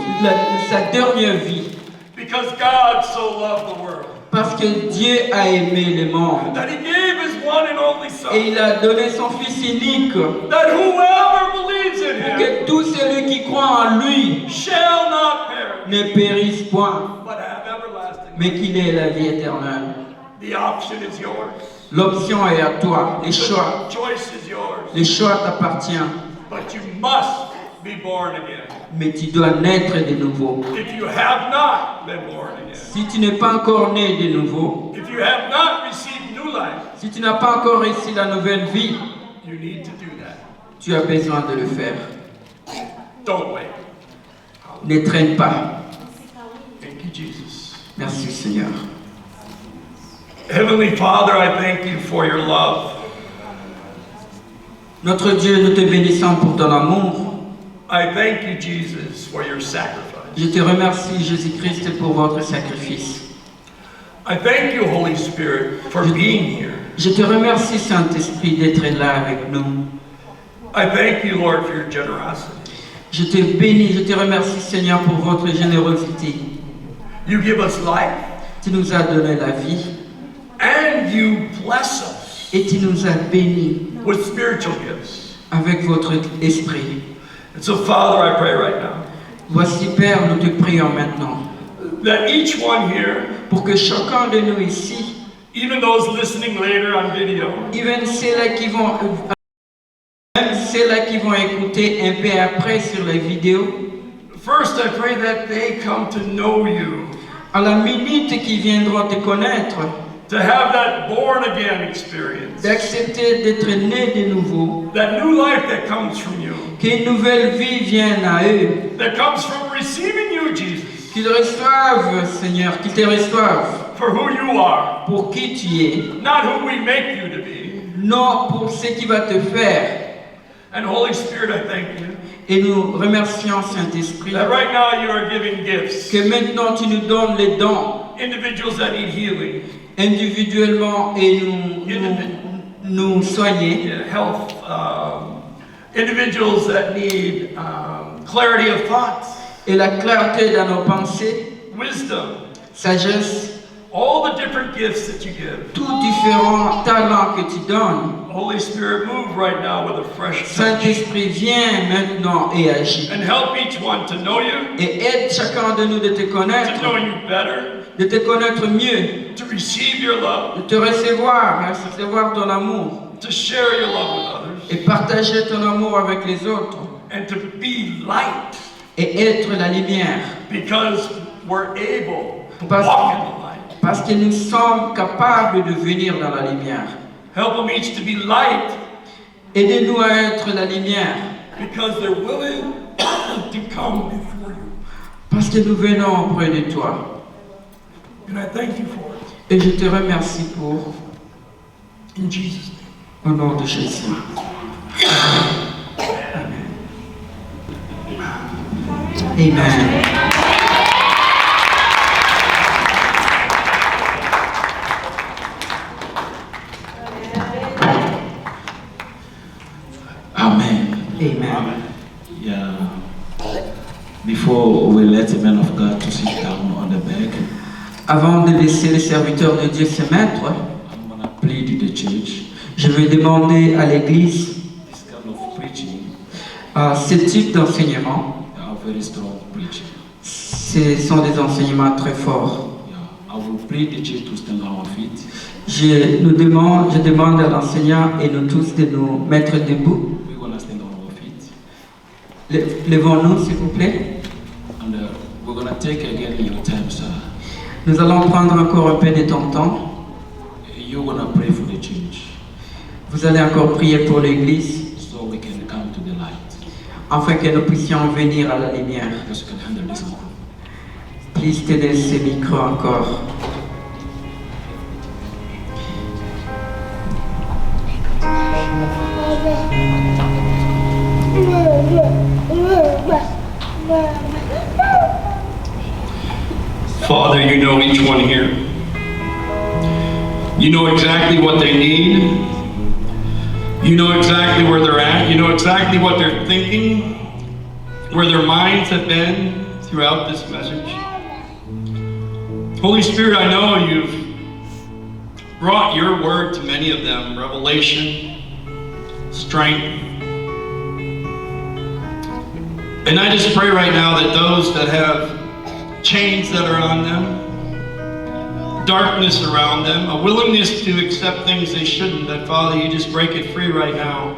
sa dernière vie. Because God so loved the world. Parce que Dieu a aimé le monde. That he gave his one and only son. Et il a donné son Fils unique. That whoever believes in Pour him que tout celui qui croit en lui shall not perish, ne périsse point, but have everlasting life. mais qu'il ait la vie éternelle. The option is yours. L'option est à toi. Les choix. The choice is yours. Les choix t'appartiennent. But you must be born again. Mais tu dois naître de nouveau. If you have not been born again, Si tu n'es pas encore né de nouveau, if you have not received new life, si tu n'as pas encore reçu la nouvelle vie, you need to do that. tu as besoin de le faire. Don't wait. Ne traîne pas. Thank you, Jesus. Merci Seigneur. Heavenly Father, I thank you for your love. Notre Dieu, nous te bénissons pour ton amour. I thank you, Jesus, for your sacrifice. Je te remercie, Jésus-Christ, pour votre sacrifice. I thank you, Holy Spirit, for being here. Je te remercie, Saint-Esprit, d'être là avec nous. I thank you, Lord, for your generosity. Je te bénis, je te remercie, Seigneur, pour votre générosité. You give us life, Tu nous as donné la vie and you bless us et tu nous as bénis with spiritual gifts. avec votre esprit. And so, Father, I pray right now Voici, Père, nous te prions maintenant that each one here, pour que chacun de nous ici, even those listening later on video, même ceux-là qui vont écouter un peu après sur les vidéos, first I pray that they come to know you, à la minute qu'ils viendront te connaître, to have that born again experience, d'accepter d'être nés de nouveau, that new life that comes from you, qu'une nouvelle vie vienne à eux, that comes from receiving you, Jesus, qu'ils reçoivent, Seigneur, qu'ils te reçoivent for who you are, pour qui tu es, not who we make you to be. non pour ce qui va te faire. And Holy Spirit, I thank you Et nous remercions, Saint-Esprit, that right now you are giving gifts, que maintenant tu nous donnes les dons individuals that need healing, individuellement et nous soigner, health, individuals that need clarity of thoughts, et la clarté dans nos pensées, wisdom, sagesse, all the different gifts that you give. tous différents talents que tu donnes. Holy Spirit, move right now with a fresh touch Saint-Esprit, viens maintenant et agis. and help each one to know you, Et aide chacun de nous de te to connaître, know you better, de te connaître mieux, to receive your love, de te recevoir ton amour, to share your love with others, et partager ton amour avec les autres, and to be light, et être la lumière. because we're able to Parce- walk in the light. Parce que nous sommes capables de venir dans la lumière. Help them each to be light, Aidez-nous à être la lumière, because they're willing to come before you. parce que nous venons auprès de toi. And I thank you for it. Et je te remercie pour, In Jesus' name. au nom de Jésus. Amen. Amen. Amen. Yeah. Before we let the man of God to sit down on the bed, Avant de laisser les serviteurs de Dieu se mettre, I'm gonna plead the church. je vais demander à l'Église This kind of preaching, ce type d'enseignement. they are very strong preaching. Ce sont des enseignements très forts. Yeah. I will plead the church to stand on our feet. Je demande à l'enseignant et nous tous de nous mettre debout. We're gonna stand on our feet, Levons-nous, s'il vous plaît. and we're gonna take again your time, sir. Nous allons prendre encore un peu de ton temps. You're gonna pray for the church, Vous allez encore prier pour l'Église, so we can come to the light. afin que nous puissions venir à la lumière. Because you can handle this one. Please tenez ce micro encore. Father, you know each one here. You know exactly what they need. You know exactly where they're at. You know exactly what they're thinking, where their minds have been throughout this message. Holy Spirit, I know you've brought your word to many of them, revelation, strength. And I just pray right now that those that have chains that are on them, darkness around them, a willingness to accept things they shouldn't, that Father, you just break it free right now.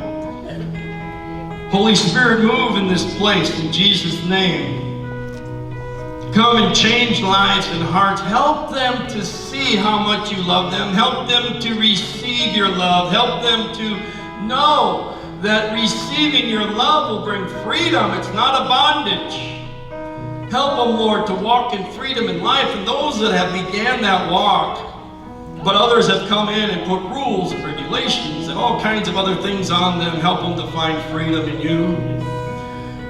Holy Spirit, move in this place in Jesus' name. Come and change lives and hearts. Help them to see how much you love them. Help them to receive your love. Help them to know that receiving your love will bring freedom. It's not a bondage. Help them, Lord, to walk in freedom in life. And those that have began that walk, but others have come in and put rules and regulations and all kinds of other things on them, help them to find freedom in you,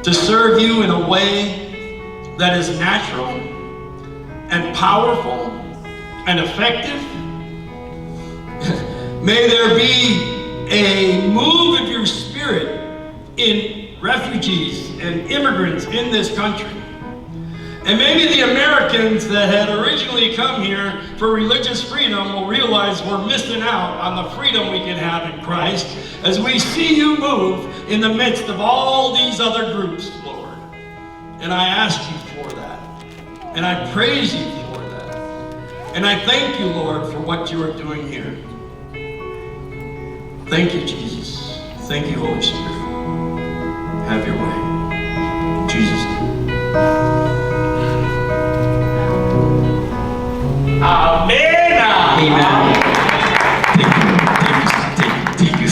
to serve you in a way that is natural and powerful and effective. May there be a move of your Spirit in refugees and immigrants in this country. And maybe the Americans that had originally come here for religious freedom will realize we're missing out on the freedom we can have in Christ as we see you move in the midst of all these other groups, Lord. And I ask you for that. And I praise you for that. And I thank you, Lord, for what you are doing here. Thank you, Jesus. Thank you, Holy Spirit. Have your way. In Jesus' name. Amen. Amen. Thank you.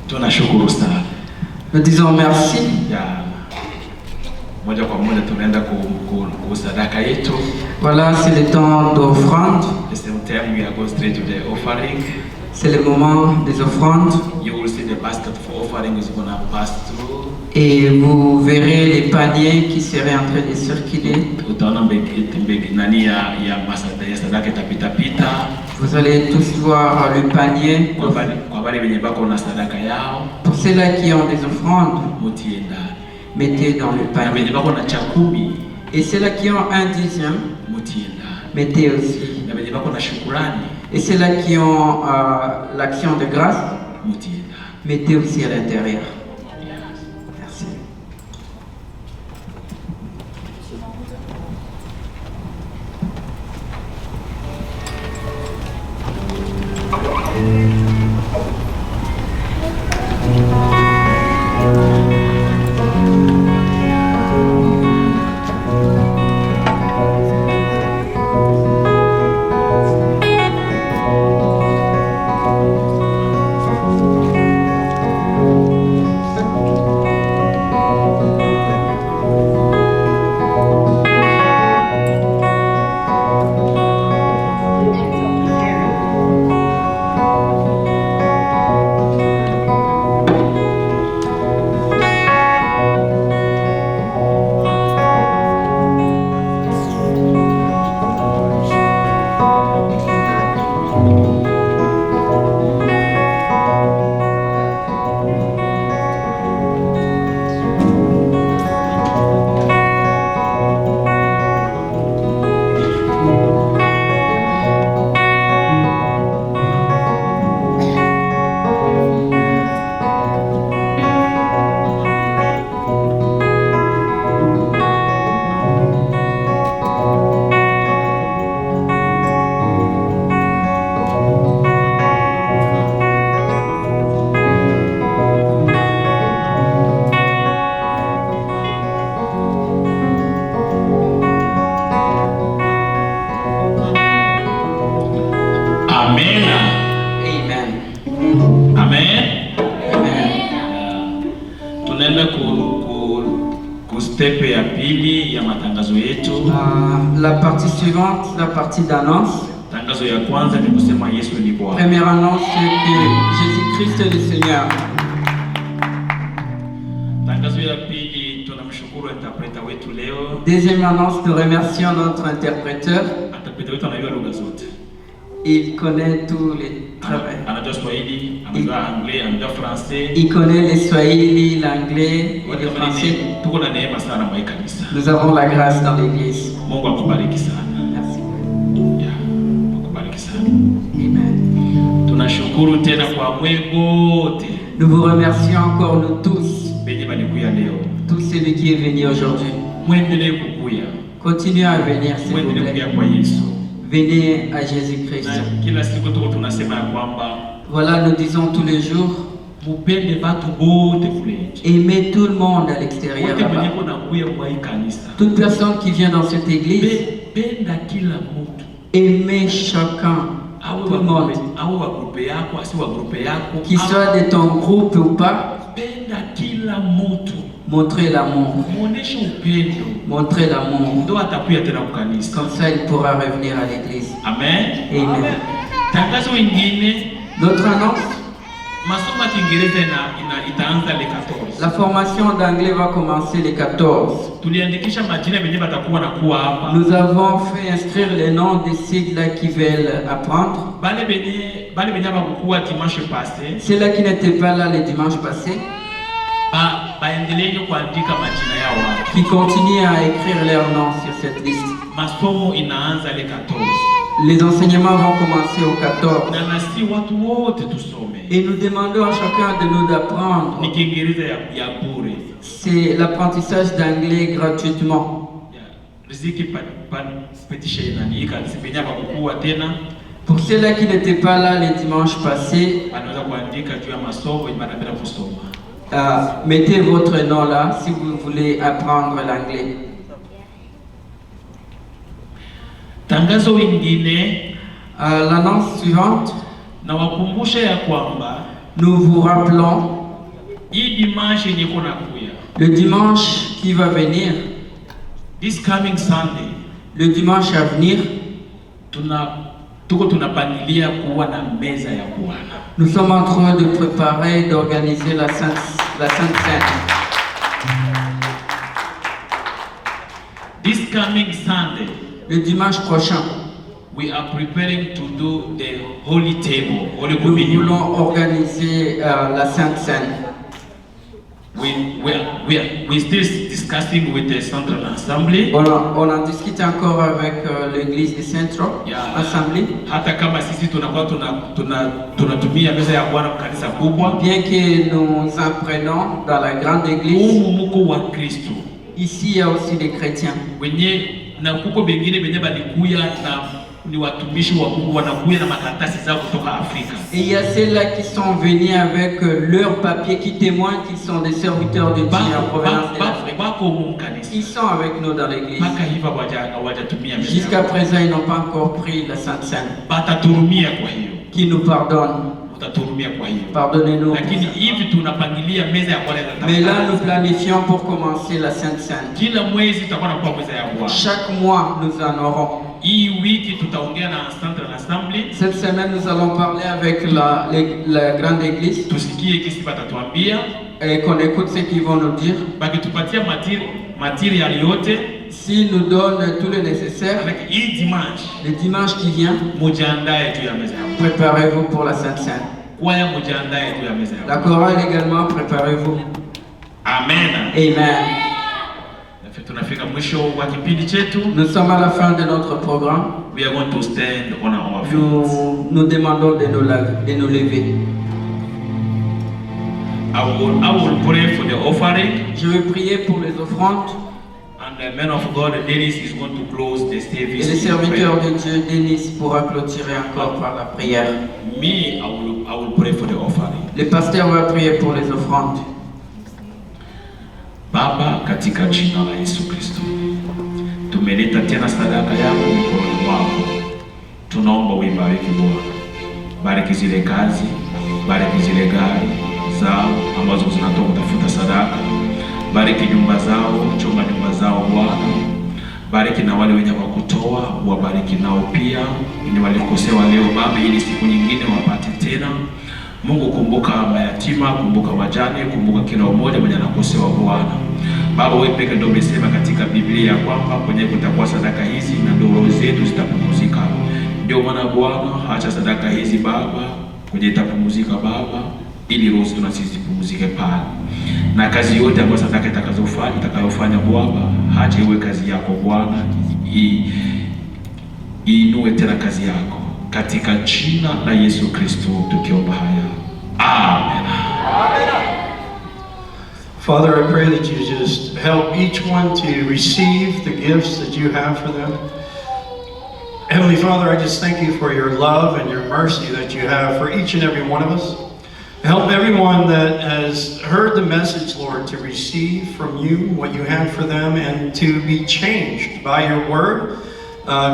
Tunashukuru sana. Nous disons merci. Ya moja kwa moja tunaenda kusadaka yetu. Voilà, c'est le temps d'offrande. The same time we are going straight to the offering. C'est le moment des offrandes. You will see the basket for offering is going to pass through. Et vous verrez les paniers qui seraient en train de circuler. Vous allez tous voir le panier. Pour ceux-là qui ont des offrandes, mettez dans le panier. Et ceux-là qui ont un dixième, mettez aussi. Et ceux-là qui ont l'action de grâce, mettez aussi à l'intérieur. Merci. La partie suivante, la partie d'annonce. Première annonce, c'est que Jésus-Christ est le Seigneur. Deuxième annonce, nous remercions notre interpréteur. Il connaît tous les travaux. Anajua Swahili, anajua Anglais, anajua Français. Il connaît les Swahili, l'anglais et le français. Tuko na neema sana mwa kanisa. Nous avons la grâce dans l'église. Mungu akubariki sana. Merci. Yeah, akubariki sana. Amen. Tunashukuru tena kwa mwegote. Nous vous remercions encore, nous tous. Benye balikuya leo. Tous celui qui est venu aujourd'hui. Muendelee kukuya. Continuez à venir, s'il vous Muendelee plaît. kuya kwa Yesu. Venez à Jésus-Christ. Na kila siku tuko tunasema ya kwamba Voilà, nous disons tous les jours, mupende batu bote kule nje. aimez tout le monde à l'extérieur Wote là-bas. wenye kuna kuya kwa hii kanisa. Toute personne qui vient dans cette église, Penda kila mtu. aimez chacun, tout le monde. Awe wa grupe yako, asi wa grupe yako. Qu'il soit de ton groupe ou pas, Penda kila mtu. montrez l'amour. Muoneshe upendo. Montrez l'amour. Ndo atakuya tena kwa kanisa. Comme ça, il pourra revenir à l'église. Amen. Amen. Tangazo ingine, Notre annonce, masomo ya Kiingereza itaanza le 14. la formation d'anglais va commencer le 14. Tuliandikisha majina yenye batakuwa nakuwa hapa. Nous avons fait inscrire les noms des sigles qui veulent apprendre. Bale benye bakukuwa dimanche passé. Ceux-là qui n'étaient pas là le dimanche passé, Baendelee kuandika majina yao hapa. qui continuent à écrire leurs noms sur cette liste. Masomo inaanza le 14. Les enseignements vont commencer au 14. Na nasi watu wote tusome. Et nous demandons à chacun de nous d'apprendre. Ni Kiingereza ya bure. C'est l'apprentissage d'anglais gratuitement. Riziki petition inaandika sibenya bakukuwa tena. Pour ceux-là qui n'étaient pas là le dimanche passé, Anaweza kuandika juu ya masomo yenye banapenda kusoma. mettez votre nom là si vous voulez apprendre l'anglais. Tangazo ingine, L'annonce suivante, na wakumbusha ya kwamba nous vous rappelons hii dimanche yenye kuna kuya. le dimanche qui va venir, This coming Sunday, le dimanche à venir, tuko tunapangilia kuwa na meza ya Bwana. nous sommes en train de préparer, d'organiser la Sainte Seine. This coming Sunday, Le dimanche prochain, we are preparing to do the Holy Table, Holy nous Communion. voulons organiser la Sainte Seine. We still discussing with the Central Assembly. On en discute encore avec l'église de Central Assembly. Hata kama sisi tunakuwa tunatumia meza ya Bwana kanisa kubwa. Bien que nous apprenons dans la grande église, Humu muko wa Kristo. ici il y a aussi des chrétiens. Wenye na kuko bengine benye balikuya na ni watumishi wa Mungu wanakuya na makaratasi zao kutoka Afrika. Et il y a ceux-là qui sont venus avec leurs papiers qui témoignent qu'ils sont des serviteurs de Dieu en provenance de l'Afrique. Ils sont avec nous dans l'église. Jusqu'à présent, ils n'ont pas encore pris la Sainte Seine. Qui nous pardonne. Pardonnez-nous. Mais là, nous planifions pour commencer la Sainte Seine. Chaque mois, nous en aurons. Cette semaine, nous allons parler avec la grande église et qu'on écoute ce qu'ils vont nous dire. S'ils nous donnent tout le nécessaire, le dimanche qui vient, préparez-vous pour la Sainte Seine. La chorale également, préparez-vous. Amen. Amen. Nous sommes à la fin de notre programme. We are going to stand on our feet. Nous demandons de nous lever. I will pray for the offering. Je vais prier pour les offrandes. And the man of God, Dennis, is going to close the service. Et le serviteur de Dieu, Denis, pourra clôturer encore par la prière. Me, I will pray for the offering. Le pasteur va prier pour les offrandes. Baba, katika jina la Yesu Kristo, tumeleta tena sadaka yako mikononi mwako. Tunaomba uibariki Bwana. Bariki zile kazi, bariki zile gari zao ambazo zinatoka kutafuta sadaka. Bariki nyumba zao, chunga nyumba zao Bwana. Bariki na wale wenye wakutoa, wabariki nao pia. Ni walikosewa leo Baba, ili siku nyingine wapate tena. Mungu, kumbuka mayatima, kumbuka wajane, kumbuka kila mmoja mwenye anakosewa Bwana. Baba, wewe pekee ndio umesema katika Biblia kwamba kwenye kutakuwa sadaka hizi na roho zetu zitapumzika. Ndio maana Bwana, acha sadaka hizi Baba kwenye itapumzika Baba, ili roho zetu na sisi zipumzike pale, na kazi yote ambayo sadaka itakayofanya Bwana, acha iwe kazi yako Bwana, iinue tena kazi yako, katika jina la Yesu Kristo tukiomba haya, amen. Father, I pray that you just help each one to receive the gifts that you have for them. Heavenly Father, I just thank you for your love and your mercy that you have for each and every one of us. Help everyone that has heard the message, Lord, to receive from you what you have for them and to be changed by your word.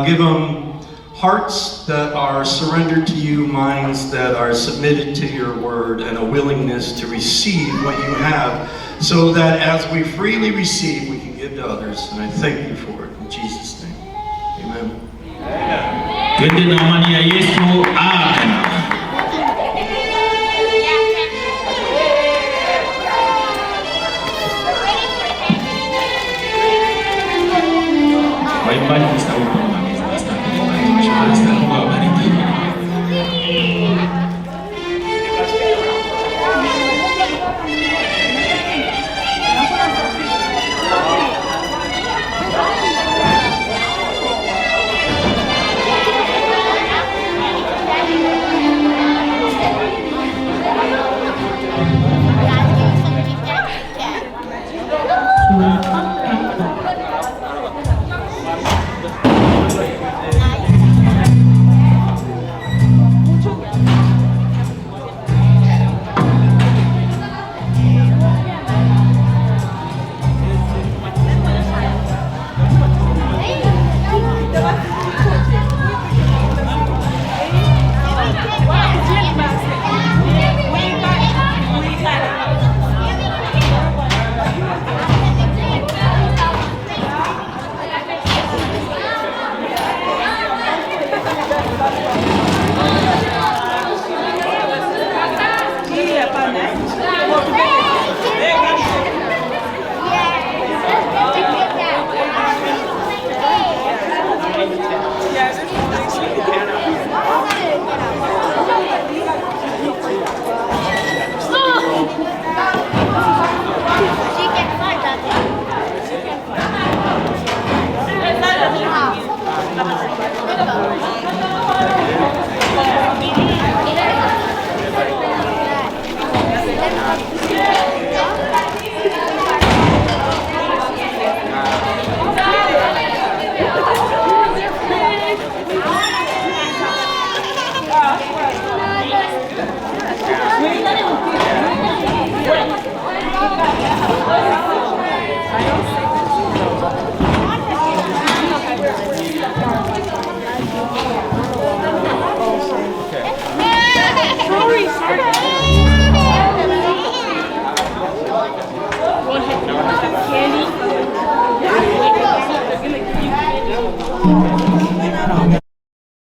Give them hearts that are surrendered to you, minds that are submitted to your word, and a willingness to receive what you have, so that as we freely receive, we can give to others. And I thank you for it. In Jesus' name, amen. Twende na amani ya Yesu, amen. Waimbaji mstauko na meza na staki Mungu awabariki. Candy.